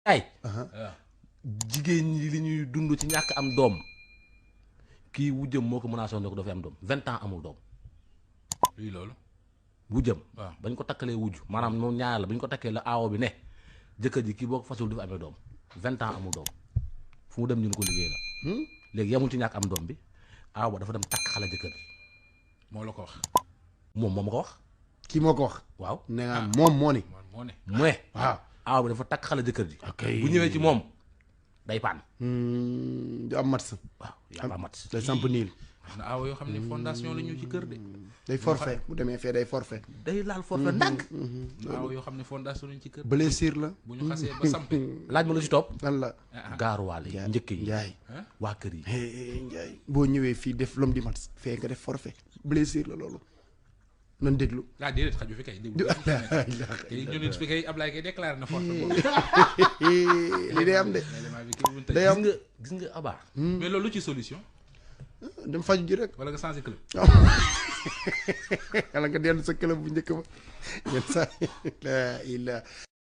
ay waaw. jigéen ñi li ñuy dund ci ñàkk am doom kii wujjëm moo ko menacé woon ne ko dafay am doom 20 ans amul doom luy loolu. wujjëm waaw bañ ko takkalee wujj maanaam moom ñaar la bañ ko takkee la aawo bi ne jëkkër ji kii boo ko fasul dafa amee doom 20 ans amul doom fu mu dem ñu ne ko liggéey la léegi yemul ci ñàkk am doom bi aawo ba dafa dem takk xale jëkkër ji moo la ko wax. moom moo ma ko wax kii moo ko wax. waaw nee nga moom moo ni. moo ne. mu ne waaw. aawo bi dafa takk xale jëkkër ji ok bu ñëwee ci moom day paan du am mat sa. waaw yaa ba mat day samp niil. am na aaw yoo xam ne fondation la ñu ci kër de. day forfait bu demee fee day forfait. day laal forfait ndànk aaw yoo xam ne fondation la ñu ci kër. blessure la. bu ñu xasee ba sampe. laaj ma lu ci topp lan la. gaaruwaale yi njëkk yi Njaay waa kër yi Njaay boo ñëwee fii def l'homme du match fee nga def forfait blessure la loolu nan déglu. ah déedéet xaju fi kay déglu. kay ñu nit fi kay Ablaye kay déclaré na force boobu. li day am de. élément bi kay bu ñu tëj. day am gis nga abaa mais loolu lu ci solution. dem faju ji rek. wala nga changé club. wala nga dellu sa club bu njëkk ba yenn saa la